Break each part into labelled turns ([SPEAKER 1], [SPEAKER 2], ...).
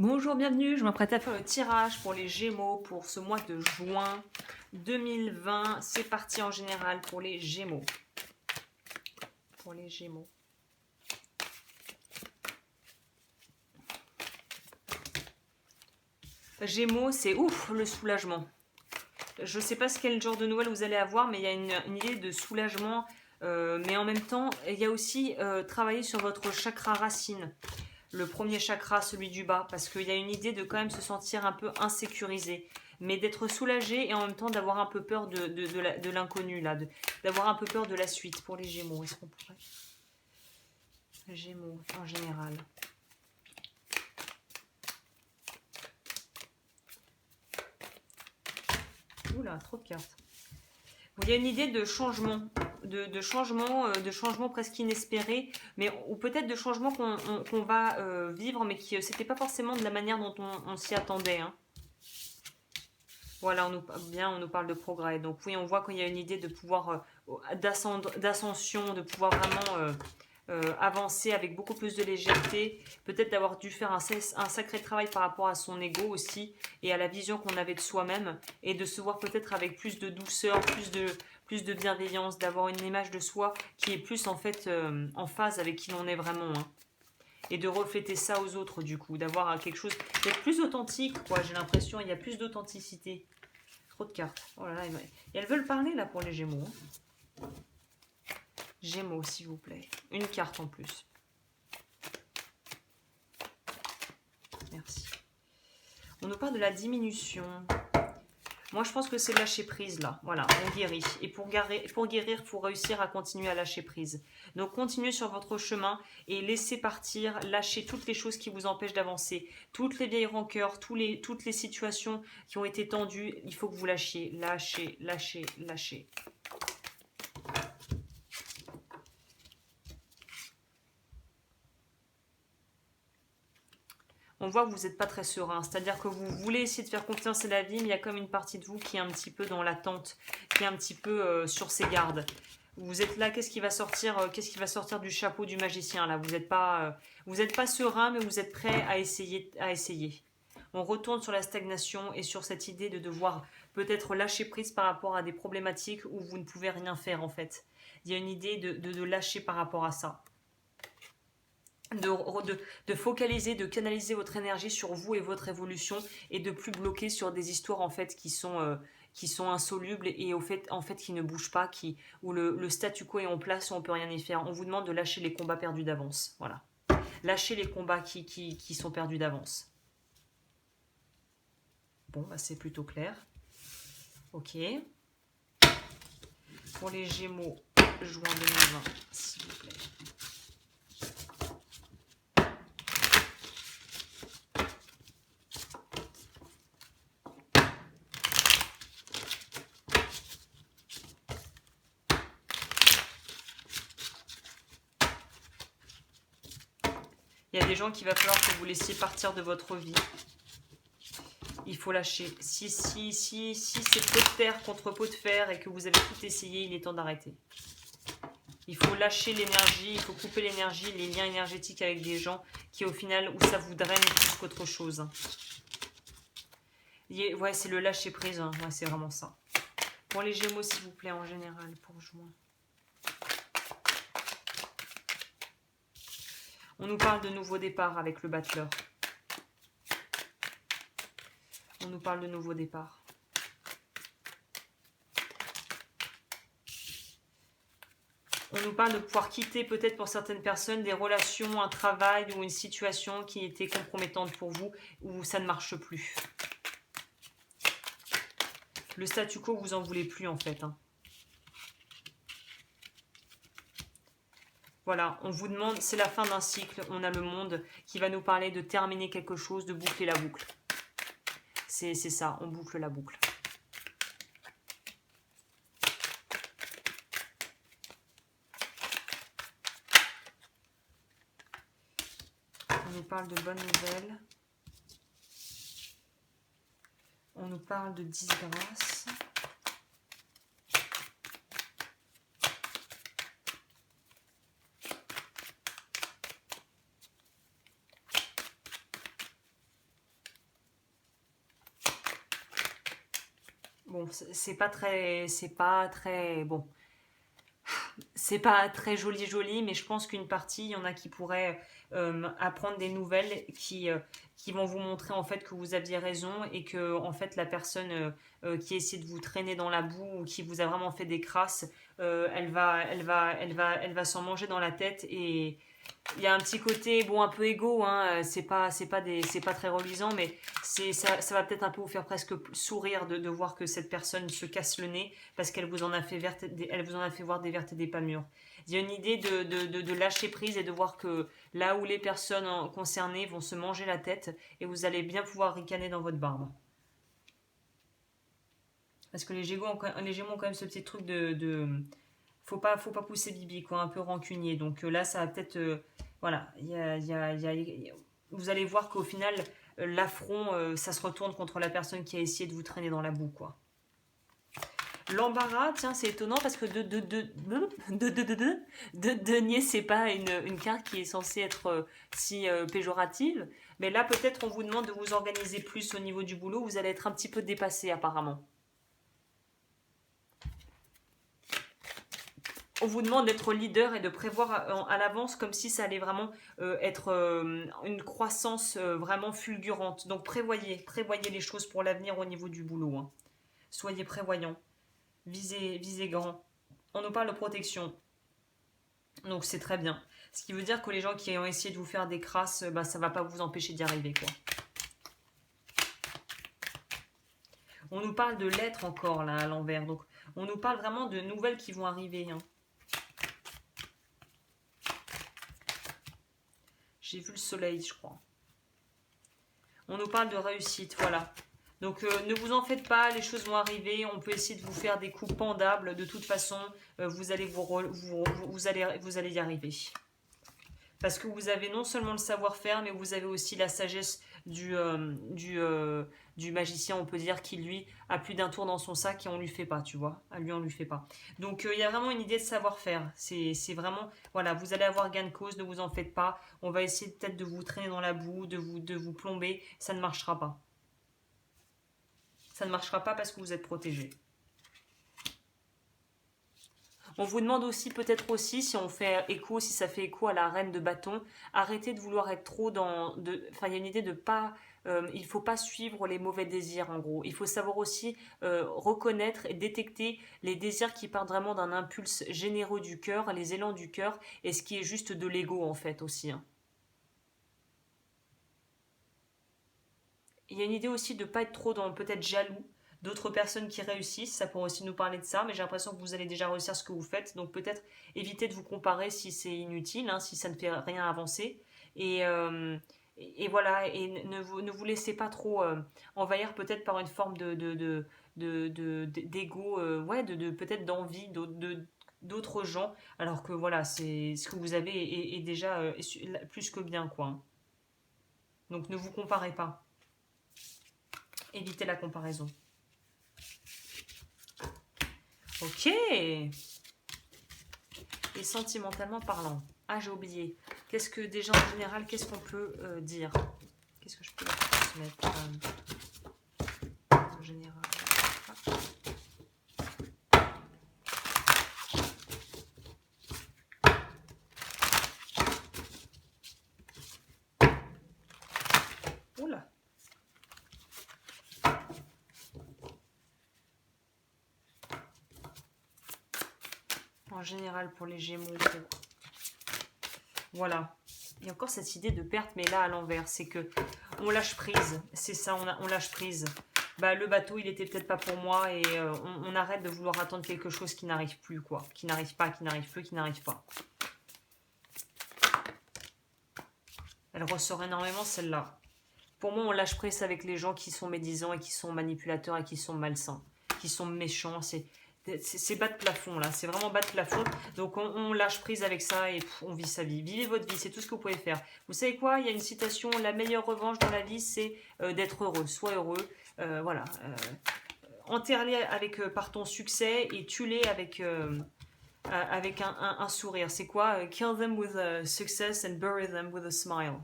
[SPEAKER 1] Bonjour, bienvenue, je m'apprête à faire le tirage pour les Gémeaux pour ce mois de juin 2020. C'est parti en général pour les Gémeaux. Pour les Gémeaux. Gémeaux, c'est ouf le soulagement. Je ne sais pas quel genre de nouvelles vous allez avoir, mais il y a une idée de soulagement. Mais en même temps, il y a aussi travailler sur votre chakra racine. Le premier chakra, celui du bas, parce qu'il y a une idée de quand même se sentir un peu insécurisé, mais d'être soulagé et en même temps d'avoir un peu peur de l'inconnu, là, d'avoir un peu peur de la suite pour les Gémeaux. Est-ce qu'on pourrait... Gémeaux, en général. Oula, trop de cartes. Bon, il y a une idée de changement, de changement presque inespéré, mais ou peut-être de changement qu'on va vivre, mais qui c'était pas forcément de la manière dont on s'y attendait. Hein. Voilà, on nous parle de progrès. Donc oui, on voit qu'il y a une idée de pouvoir d'ascension, de pouvoir vraiment avancer avec beaucoup plus de légèreté. Peut-être d'avoir dû faire un sacré travail par rapport à son ego aussi et à la vision qu'on avait de soi-même et de se voir peut-être avec plus de douceur, plus de bienveillance, d'avoir une image de soi qui est plus en fait en phase avec qui l'on est vraiment. Hein. Et de refléter ça aux autres du coup, d'avoir quelque chose d'être plus authentique quoi, j'ai l'impression, il y a plus d'authenticité. Trop de cartes. Oh là là, et elles veulent parler là pour les Gémeaux. Hein. Gémeaux s'il vous plaît. Une carte en plus. Merci. On nous parle de la diminution. Moi, je pense que c'est lâcher prise, là. Voilà, on guérit. Et pour guérir, il faut réussir à continuer à lâcher prise. Donc, continuez sur votre chemin et laissez partir, lâchez toutes les choses qui vous empêchent d'avancer. Toutes les vieilles rancœurs, toutes les situations qui ont été tendues, il faut que vous lâchiez. Lâchez, lâchez, lâchez. On voit que vous n'êtes pas très serein. C'est-à-dire que vous voulez essayer de faire confiance à la vie, mais il y a comme une partie de vous qui est un petit peu dans l'attente, qui est un petit peu sur ses gardes. Vous êtes là, qu'est-ce qui va sortir du chapeau du magicien là. Vous n'êtes pas serein, mais vous êtes prêt à essayer. On retourne sur la stagnation et sur cette idée de devoir peut-être lâcher prise par rapport à des problématiques où vous ne pouvez rien faire en fait. Il y a une idée de lâcher par rapport à ça. De focaliser, de canaliser votre énergie sur vous et votre évolution et de plus bloquer sur des histoires en fait qui sont insolubles et en fait qui ne bougent pas, où le statu quo est en place, où on peut rien y faire. On vous demande de lâcher les combats perdus d'avance. Voilà. Lâchez les combats qui sont perdus d'avance. Bon, bah c'est plutôt clair. Ok. Pour les Gémeaux, juin 2020, s'il vous plaît. Il y a des gens qu'il va falloir que vous laissiez partir de votre vie. Il faut lâcher. Si c'est peau de terre contre peau de fer et que vous avez tout essayé, il est temps d'arrêter. Il faut lâcher l'énergie, il faut couper l'énergie, les liens énergétiques avec des gens qui au final, où ça vous draine plus qu'autre chose. Ouais, c'est le lâcher prise, hein. Ouais, c'est vraiment ça. Pour les Gémeaux, s'il vous plaît, en général, pour juin. On nous parle de nouveau départ avec le battleur. On nous parle de nouveau départ. On nous parle de pouvoir quitter peut-être pour certaines personnes des relations, un travail ou une situation qui était compromettante pour vous, où ça ne marche plus. Le statu quo, vous en voulez plus en fait. Hein. Voilà, on vous demande, c'est la fin d'un cycle, on a le monde qui va nous parler de terminer quelque chose, de boucler la boucle. C'est ça, on boucle la boucle. On nous parle de bonnes nouvelles. On nous parle de disgrâce. Bon, bon. C'est pas très joli joli, mais je pense qu'une partie, il y en a qui pourraient apprendre des nouvelles qui vont vous montrer en fait que vous aviez raison et que en fait la personne qui essaie de vous traîner dans la boue ou qui vous a vraiment fait des crasses, elle va s'en manger dans la tête et il y a un petit côté bon un peu égo, hein, c'est pas très reluisant, mais ça va peut-être un peu vous faire presque sourire de voir que cette personne se casse le nez parce qu'elle vous en a fait elle vous en a fait voir des vertes et des pas mûres. Il y a une idée de lâcher prise et de voir que là où les personnes concernées vont se manger la tête et vous allez bien pouvoir ricaner dans votre barbe. Parce que les Gémeaux ont quand même ce petit truc faut pas pousser Bibi, quoi, un peu rancunier. Donc là, ça va peut-être. Voilà, vous allez voir qu'au final, l'affront, ça se retourne contre la personne qui a essayé de vous traîner dans la boue, quoi. L'embarras, tiens, c'est étonnant parce que de denier, c'est pas une carte qui est censée être si péjorative. Mais là, peut-être, on vous demande de vous organiser plus au niveau du boulot. Vous allez être un petit peu dépassé, apparemment. On vous demande d'être leader et de prévoir à l'avance comme si ça allait vraiment être une croissance vraiment fulgurante. Donc prévoyez les choses pour l'avenir au niveau du boulot, hein. Soyez prévoyants, visez grand. On nous parle de protection, donc c'est très bien. Ce qui veut dire que les gens qui ont essayé de vous faire des crasses, bah, ça va pas vous empêcher d'y arriver, quoi. On nous parle de lettres encore là à l'envers, donc on nous parle vraiment de nouvelles qui vont arriver, hein. J'ai vu le soleil, je crois. On nous parle de réussite, voilà. Donc ne vous en faites pas, les choses vont arriver. On peut essayer de vous faire des coups pendables. De toute façon, vous allez vous allez y arriver. Parce que vous avez non seulement le savoir-faire, mais vous avez aussi la sagesse du magicien, on peut dire, qui lui a plus d'un tour dans son sac et on lui fait pas, tu vois. À lui, on lui fait pas. Donc il y a vraiment une idée de savoir-faire. C'est vraiment, voilà, vous allez avoir gain de cause, ne vous en faites pas. On va essayer peut-être de vous traîner dans la boue, de vous plomber. Ça ne marchera pas. Ça ne marchera pas parce que vous êtes protégé. On vous demande aussi, peut-être aussi, si on fait écho, si ça fait écho à la reine de bâton, arrêtez de vouloir être trop enfin, il y a une idée de pas. Il faut pas suivre les mauvais désirs, en gros. Il faut savoir aussi reconnaître et détecter les désirs qui partent vraiment d'un impulse généreux du cœur, les élans du cœur, et ce qui est juste de l'ego, en fait, aussi, hein. Il y a une idée aussi de ne pas être trop dans peut-être jaloux d'autres personnes qui réussissent. Ça pourrait aussi nous parler de ça, mais j'ai l'impression que vous allez déjà réussir ce que vous faites. Donc peut-être éviter de vous comparer si c'est inutile, hein, si ça ne fait rien avancer. Et, euh, et voilà, et ne vous laissez pas trop envahir peut-être par une forme d'ego, ouais, peut-être d'envie d'autres gens, alors que voilà, c'est ce que vous avez est déjà plus que bien, quoi. Donc ne vous comparez pas. Évitez la comparaison. Ok. Et sentimentalement parlant. Ah, j'ai oublié. Qu'est-ce que déjà en général, qu'est-ce qu'on peut dire? Qu'est-ce que je peux transmettre en général? Oula. En général pour les Gémeaux. Voilà. Il y a encore cette idée de perte, mais là à l'envers. C'est que on lâche prise. C'est ça, on lâche prise. Bah, le bateau, il était peut-être pas pour moi et on arrête de vouloir attendre quelque chose qui n'arrive plus, quoi. Qui n'arrive pas, qui n'arrive plus, qui n'arrive pas. Elle ressort énormément, celle-là. Pour moi, on lâche prise avec les gens qui sont médisants et qui sont manipulateurs et qui sont malsains, qui sont méchants. C'est bas de plafond, là. C'est vraiment bas de plafond. Donc, on lâche prise avec ça et on vit sa vie. Vivez votre vie, c'est tout ce que vous pouvez faire. Vous savez quoi? Il y a une citation, la meilleure revanche dans la vie, c'est d'être heureux. Sois heureux. Voilà. Enterre-les par ton succès et tue-les avec un sourire. C'est quoi? Kill them with a success and bury them with a smile.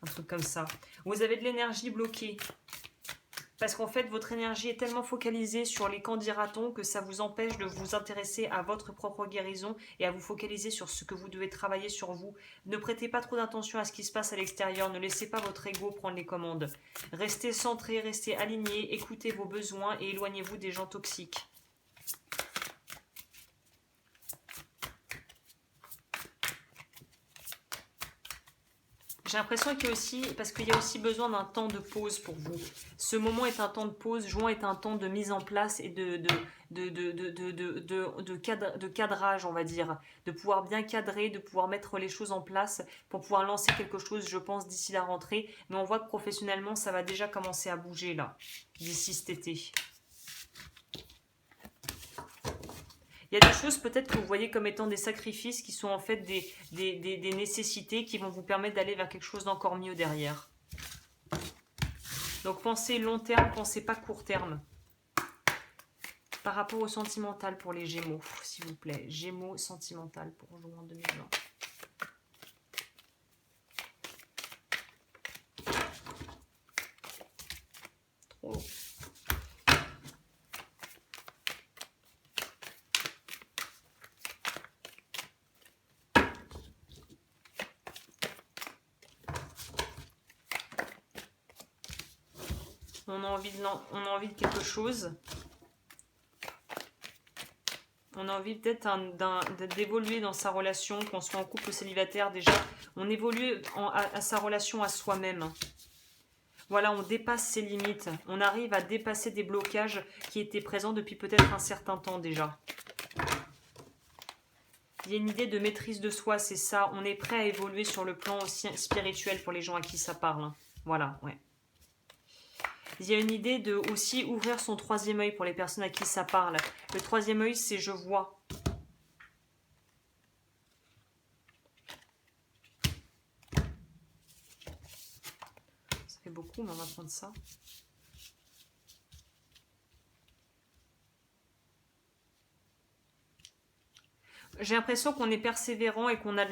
[SPEAKER 1] Un truc comme ça. Vous avez de l'énergie bloquée. Parce qu'en fait, votre énergie est tellement focalisée sur les qu'en dira-t-on que ça vous empêche de vous intéresser à votre propre guérison et à vous focaliser sur ce que vous devez travailler sur vous. Ne prêtez pas trop d'attention à ce qui se passe à l'extérieur, ne laissez pas votre ego prendre les commandes. Restez centré, restez aligné, écoutez vos besoins et éloignez-vous des gens toxiques. J'ai l'impression qu'il y a aussi, parce qu'il y a aussi besoin d'un temps de pause pour vous. Ce moment est un temps de pause, juin est un temps de mise en place et de cadrage, on va dire. De pouvoir bien cadrer, de pouvoir mettre les choses en place pour pouvoir lancer quelque chose, je pense, d'ici la rentrée. Mais on voit que professionnellement, ça va déjà commencer à bouger, là, d'ici cet été. Il y a des choses peut-être que vous voyez comme étant des sacrifices qui sont en fait des nécessités qui vont vous permettre d'aller vers quelque chose d'encore mieux derrière. Donc pensez long terme, pensez pas court terme. Par rapport au sentimental pour les Gémeaux, s'il vous plaît. Gémeaux sentimental pour juin 2020. Trop. On a envie de quelque chose. On a envie peut-être d'évoluer dans sa relation, qu'on soit en couple ou célibataire déjà. On évolue à sa relation à soi-même. Voilà, on dépasse ses limites. On arrive à dépasser des blocages qui étaient présents depuis peut-être un certain temps déjà. Il y a une idée de maîtrise de soi, c'est ça. On est prêt à évoluer sur le plan aussi spirituel pour les gens à qui ça parle. Voilà, ouais. Il y a une idée de aussi ouvrir son troisième œil pour les personnes à qui ça parle. Le troisième œil, c'est je vois. Ça fait beaucoup, mais on va prendre ça. J'ai l'impression qu'on est persévérant et qu'on a,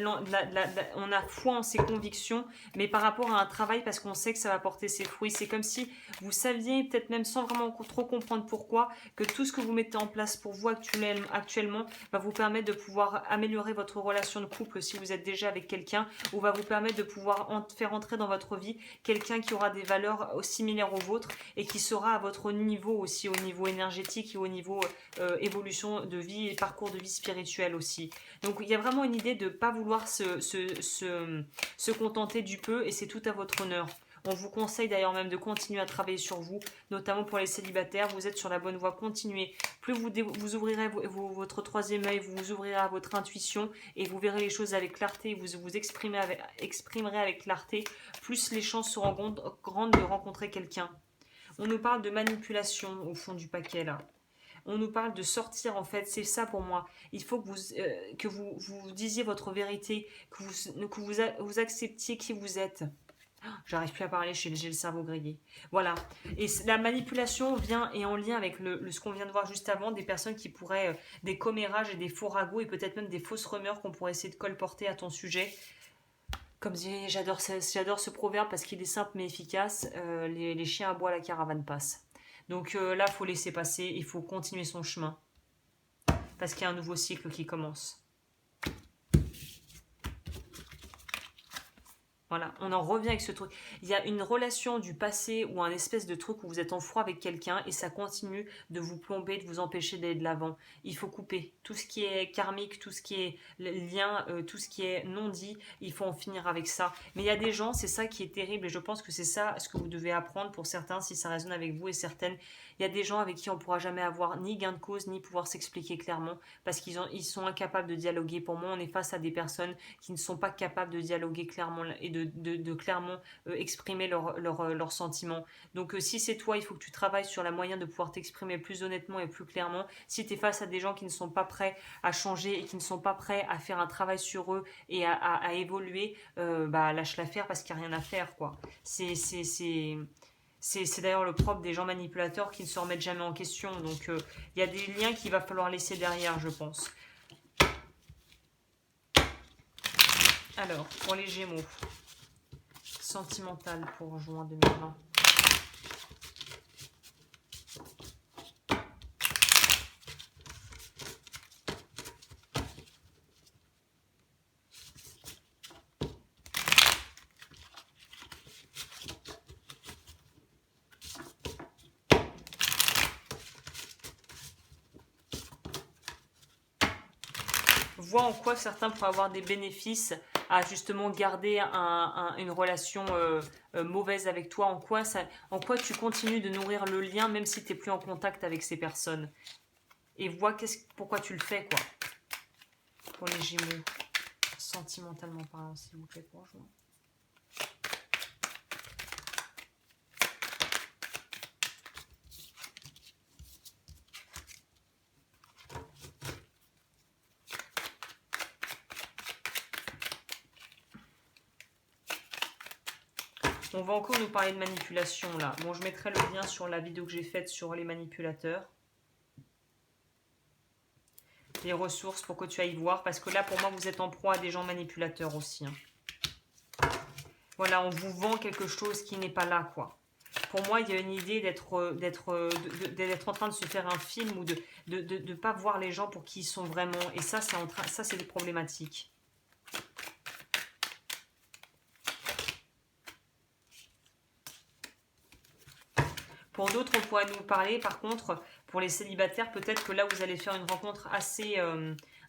[SPEAKER 1] on a foi en ses convictions, mais par rapport à un travail, parce qu'on sait que ça va porter ses fruits. C'est comme si vous saviez, peut-être même sans vraiment trop comprendre pourquoi, que tout ce que vous mettez en place pour vous actuellement va vous permettre de pouvoir améliorer votre relation de couple si vous êtes déjà avec quelqu'un, ou va vous permettre de pouvoir faire entrer dans votre vie quelqu'un qui aura des valeurs similaires aux vôtres et qui sera à votre niveau aussi, au niveau énergétique et au niveau évolution de vie et parcours de vie spirituel aussi. Donc il y a vraiment une idée de ne pas vouloir se contenter du peu et c'est tout à votre honneur. On vous conseille d'ailleurs même de continuer à travailler sur vous, notamment pour les célibataires. Vous êtes sur la bonne voie, continuez. Plus vous ouvrirez votre troisième œil, vous vous ouvrirez à votre intuition et vous verrez les choses avec clarté, vous vous exprimerez avec clarté, plus les chances seront grandes de rencontrer quelqu'un. On nous parle de manipulation au fond du paquet là. On nous parle de sortir, en fait, c'est ça pour moi. Il faut que vous disiez votre vérité, que vous acceptiez qui vous êtes. J'arrive plus à parler, j'ai le cerveau grillé. Voilà. Et la manipulation vient et en lien avec ce qu'on vient de voir juste avant, des personnes qui pourraient, des commérages et des faux ragots et peut-être même des fausses rumeurs qu'on pourrait essayer de colporter à ton sujet. Comme j'adore ce proverbe parce qu'il est simple mais efficace. Les chiens aboient, la caravane passe. Donc là, il faut laisser passer, il faut continuer son chemin. Parce qu'il y a un nouveau cycle qui commence. Voilà, on en revient avec ce truc. Il y a une relation du passé ou un espèce de truc où vous êtes en froid avec quelqu'un et ça continue de vous plomber, de vous empêcher d'aller de l'avant. Il faut couper. Tout ce qui est karmique, tout ce qui est lien, tout ce qui est non dit, il faut en finir avec ça. Mais il y a des gens, c'est ça qui est terrible et je pense que c'est ça ce que vous devez apprendre pour certains, si ça résonne avec vous et certaines. Il y a des gens avec qui on ne pourra jamais avoir ni gain de cause, ni pouvoir s'expliquer clairement parce ils sont incapables de dialoguer. Pour moi, on est face à des personnes qui ne sont pas capables de dialoguer clairement et de clairement exprimer leurs sentiments. Donc si c'est toi, il faut que tu travailles sur la moyen de pouvoir t'exprimer plus honnêtement et plus clairement. Si tu es face à des gens qui ne sont pas prêts à changer et qui ne sont pas prêts à faire un travail sur eux et à évoluer, lâche l'affaire parce qu'il n'y a rien à faire, quoi. C'est d'ailleurs le propre des gens manipulateurs qui ne se remettent jamais en question. Donc il y a des liens qu'il va falloir laisser derrière, je pense. Alors, pour les Gémeaux, sentimental pour juin 2020. vois en quoi certains pourraient avoir des bénéfices à justement garder une relation mauvaise avec toi, en quoi tu continues de nourrir le lien même si tu n'es plus en contact avec ces personnes. Et vois pourquoi tu le fais, quoi. Pour les Gémeaux, sentimentalement parlant, s'il vous plaît, conjoint. On va encore nous parler de manipulation là. Bon, je mettrai le lien sur la vidéo que j'ai faite sur les manipulateurs. Les ressources pour que tu ailles voir. Parce que là, pour moi, vous êtes en proie à des gens manipulateurs aussi. Hein. Voilà, on vous vend quelque chose qui n'est pas là, quoi. Pour moi, il y a une idée d'être en train de se faire un film ou de ne pas voir les gens pour qui ils sont vraiment. Et ça, c'est des problématiques. Pour d'autres, on pourrait nous parler, par contre, pour les célibataires, peut-être que là, vous allez faire une rencontre assez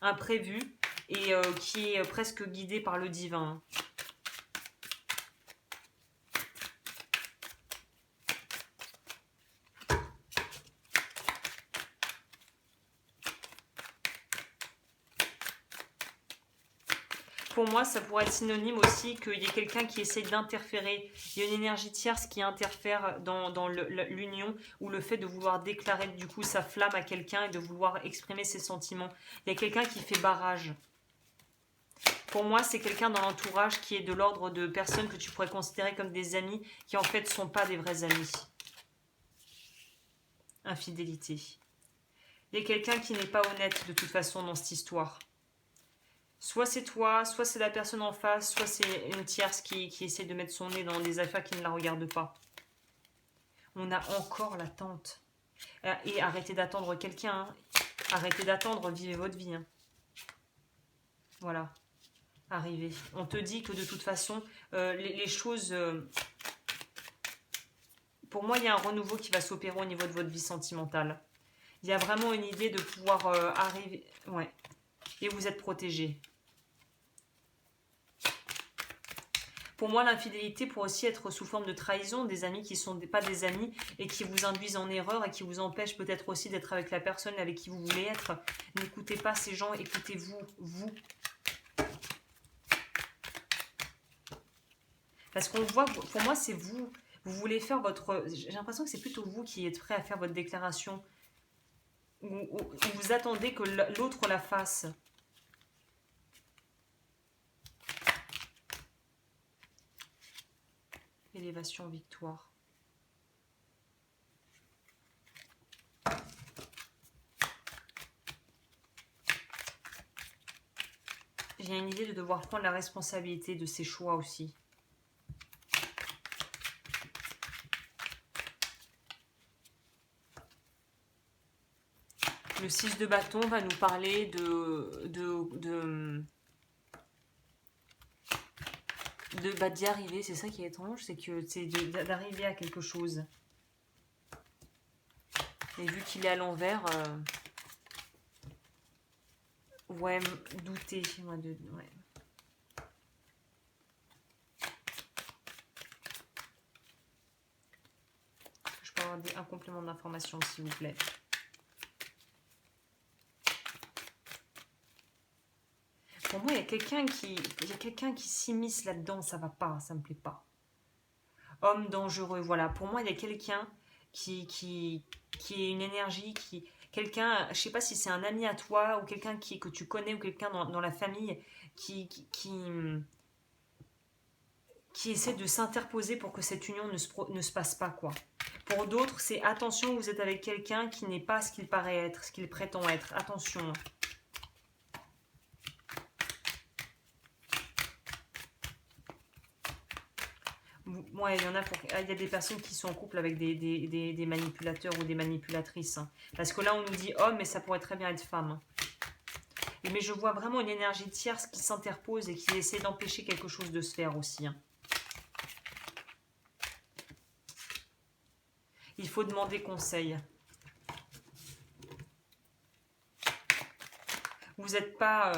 [SPEAKER 1] imprévue et qui est presque guidée par le divin. Pour moi, ça pourrait être synonyme aussi qu'il y ait quelqu'un qui essaie d'interférer. Il y a une énergie tierce qui interfère dans l'union ou le fait de vouloir déclarer du coup sa flamme à quelqu'un et de vouloir exprimer ses sentiments. Il y a quelqu'un qui fait barrage. Pour moi, c'est quelqu'un dans l'entourage qui est de l'ordre de personnes que tu pourrais considérer comme des amis qui en fait ne sont pas des vrais amis. Infidélité. Il y a quelqu'un qui n'est pas honnête de toute façon dans cette histoire. Soit c'est toi, soit c'est la personne en face, soit c'est une tierce qui essaie de mettre son nez dans des affaires qui ne la regardent pas. On a encore l'attente. Et arrêtez d'attendre quelqu'un. Hein. Arrêtez d'attendre, vivez votre vie. Hein. Voilà. Arrivez. On te dit que de toute façon, les choses... pour moi, il y a un renouveau qui va s'opérer au niveau de votre vie sentimentale. Il y a vraiment une idée de pouvoir arriver... Ouais. Et vous êtes protégé. Pour moi, l'infidélité pourrait aussi être sous forme de trahison, des amis qui ne sont pas des amis et qui vous induisent en erreur et qui vous empêchent peut-être aussi d'être avec la personne avec qui vous voulez être. N'écoutez pas ces gens, écoutez-vous, vous. Parce qu'on voit, pour moi, c'est vous. Vous voulez faire votre... J'ai l'impression que c'est plutôt vous qui êtes prêt à faire votre déclaration. Ou vous attendez que l'autre la fasse. Élévation, victoire. J'ai une idée de devoir prendre la responsabilité de ses choix aussi. Le 6 de bâton va nous parler d'y arriver. C'est ça qui est étrange, c'est que c'est d'arriver à quelque chose. Et vu qu'il est à l'envers, ouais, douter. Ouais. Je peux avoir un complément d'information, s'il vous plaît. Pour moi, il y a quelqu'un qui s'immisce là-dedans, ça va pas, ça me plaît pas. Homme dangereux, voilà. Pour moi, il y a quelqu'un qui est une énergie, quelqu'un, je sais pas si c'est un ami à toi ou quelqu'un que tu connais ou quelqu'un dans la famille qui essaie de s'interposer pour que cette union ne se passe pas, quoi. Pour d'autres, c'est attention, vous êtes avec quelqu'un qui n'est pas ce qu'il paraît être, ce qu'il prétend être. Attention. Ouais, il y a des personnes qui sont en couple avec des manipulateurs ou des manipulatrices. Hein. Parce que là, on nous dit homme, mais ça pourrait très bien être femme. Hein. Mais je vois vraiment une énergie tierce qui s'interpose et qui essaie d'empêcher quelque chose de se faire aussi. Hein. Il faut demander conseil. Vous n'êtes pas...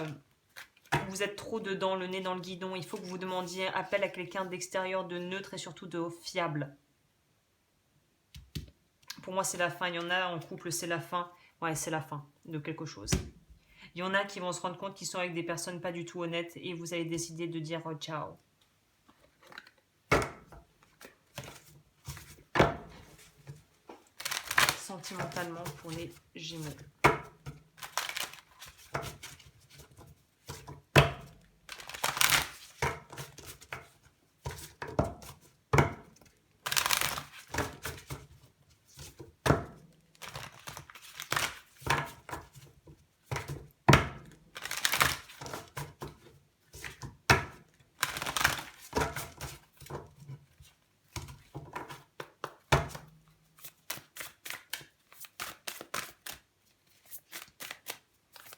[SPEAKER 1] vous êtes trop dedans, le nez dans le guidon. Il faut que vous demandiez appel à quelqu'un d'extérieur, de neutre et surtout de fiable. Pour moi, c'est la fin. Il y en a en couple, c'est la fin. Ouais, c'est la fin de quelque chose. Il y en a qui vont se rendre compte qu'ils sont avec des personnes pas du tout honnêtes et vous allez décider de dire ciao. Sentimentalement pour les Gémeaux.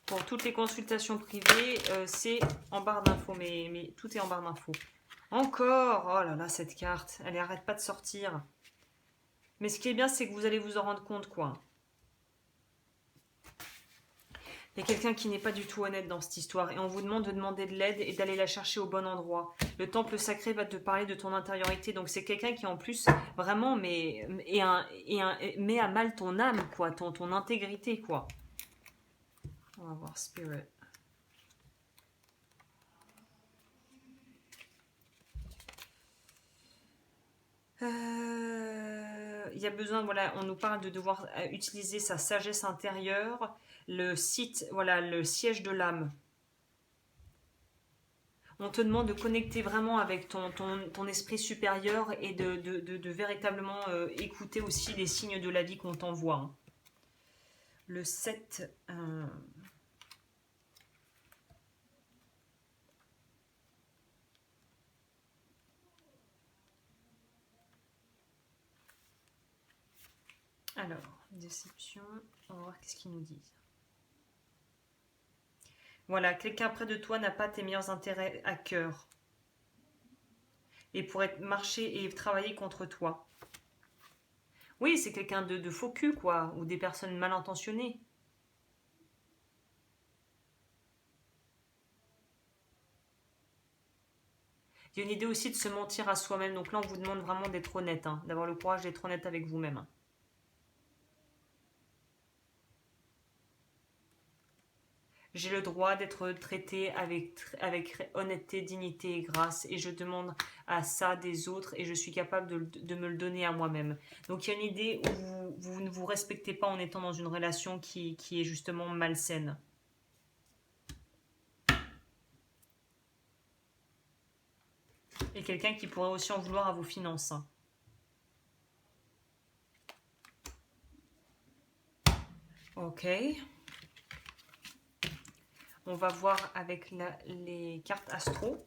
[SPEAKER 1] Pour toutes les consultations privées, c'est en barre d'infos, mais tout est en barre d'infos. Encore, oh là là, cette carte, elle n'arrête pas de sortir. Mais ce qui est bien, c'est que vous allez vous en rendre compte, quoi. Il y a quelqu'un qui n'est pas du tout honnête dans cette histoire et on vous demande de demander de l'aide et d'aller la chercher au bon endroit. Le temple sacré va te parler de ton intériorité, donc c'est quelqu'un qui en plus vraiment met à mal ton âme, quoi, ton intégrité, quoi. On va voir Spirit. Il y a besoin, voilà, on nous parle de devoir utiliser sa sagesse intérieure, le site, voilà, le siège de l'âme. On te demande de connecter vraiment avec ton esprit supérieur et de véritablement écouter aussi les signes de la vie qu'on t'envoie. Hein. Le 7... Alors, déception, on va voir qu'est-ce qu'ils nous disent. Voilà, quelqu'un près de toi n'a pas tes meilleurs intérêts à cœur. Et pourrait marcher et travailler contre toi. Oui, c'est quelqu'un de faux cul, quoi, ou des personnes mal intentionnées. Il y a une idée aussi de se mentir à soi-même. Donc là, on vous demande vraiment d'être honnête, hein, d'avoir le courage d'être honnête avec vous-même. J'ai le droit d'être traité avec honnêteté, dignité et grâce. Et je demande à ça des autres et je suis capable de me le donner à moi-même. Donc il y a une idée où vous ne vous respectez pas en étant dans une relation qui est justement malsaine. Et quelqu'un qui pourrait aussi en vouloir à vos finances. Ok. On va voir avec les cartes astro.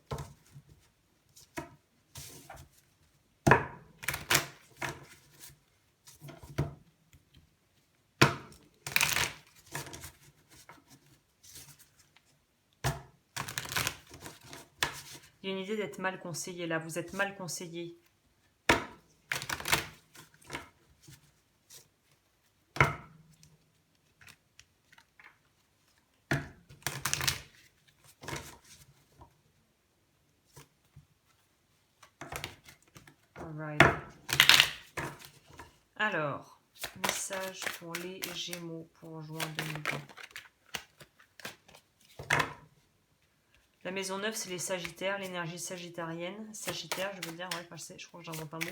[SPEAKER 1] Il y a une idée d'être mal conseillé là. Vous êtes mal conseillé. Alright. Alors, message pour les Gémeaux pour juin 2020. La maison 9, c'est les Sagittaires, l'énergie sagittarienne. Sagittaire, je veux dire, ouais, je crois que j'invente un mot.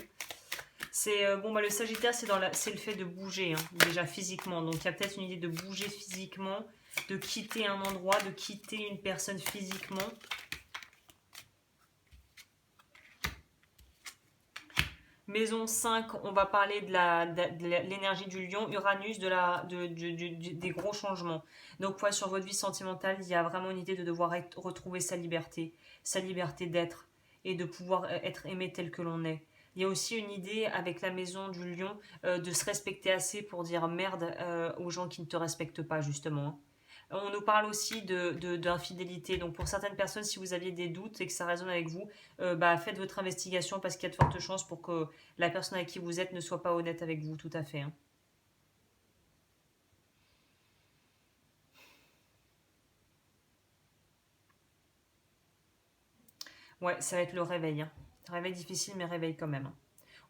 [SPEAKER 1] C'est bon, bah, le Sagittaire, c'est le fait de bouger, hein, déjà physiquement. Donc, il y a peut-être une idée de bouger physiquement, de quitter un endroit, de quitter une personne physiquement. Maison 5, on va parler de l'énergie du lion, Uranus, des gros changements. Donc, ouais, sur votre vie sentimentale, il y a vraiment une idée de devoir retrouver sa liberté d'être et de pouvoir être aimé tel que l'on est. Il y a aussi une idée avec la maison du lion de se respecter assez pour dire merde aux gens qui ne te respectent pas, justement. On nous parle aussi d'infidélité. Donc pour certaines personnes, si vous aviez des doutes et que ça résonne avec vous, faites votre investigation parce qu'il y a de fortes chances pour que la personne avec qui vous êtes ne soit pas honnête avec vous, tout à fait. Hein. Ouais, ça va être le réveil, hein. Réveil difficile, mais réveil quand même.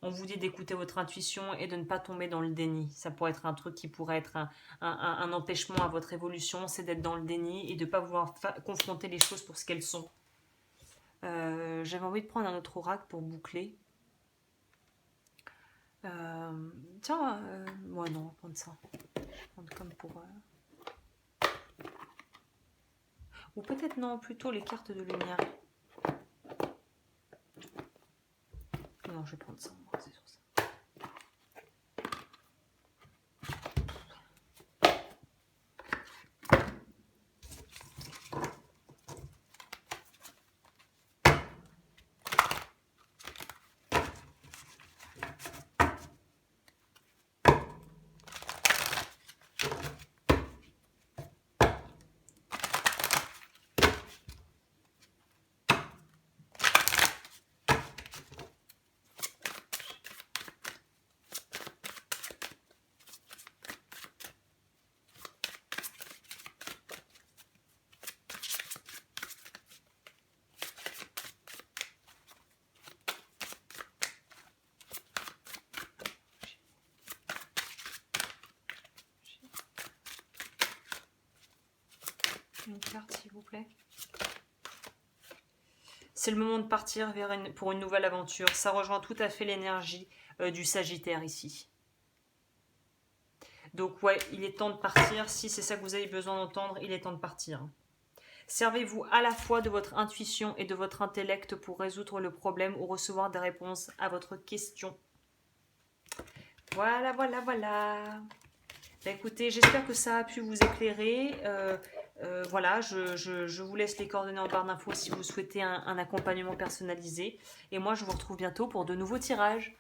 [SPEAKER 1] On vous dit d'écouter votre intuition et de ne pas tomber dans le déni. Ça pourrait être un truc qui pourrait être un empêchement à votre évolution, c'est d'être dans le déni et de ne pas vouloir confronter les choses pour ce qu'elles sont. J'avais envie de prendre un autre oracle pour boucler. Tiens, moi non, on va prendre ça. On va prendre comme pour... Ou peut-être non, plutôt les cartes de lumière. Non, je vais prendre ça, c'est sur ça. Une carte, s'il vous plaît. C'est le moment de partir pour une nouvelle aventure. Ça rejoint tout à fait l'énergie du Sagittaire ici. Donc ouais, il est temps de partir. Si c'est ça que vous avez besoin d'entendre, il est temps de partir. Servez-vous à la fois de votre intuition et de votre intellect pour résoudre le problème ou recevoir des réponses à votre question. Voilà, voilà, voilà. Bah, écoutez, j'espère que ça a pu vous éclairer. Voilà, je vous laisse les coordonnées en barre d'infos si vous souhaitez un accompagnement personnalisé. Et moi, je vous retrouve bientôt pour de nouveaux tirages.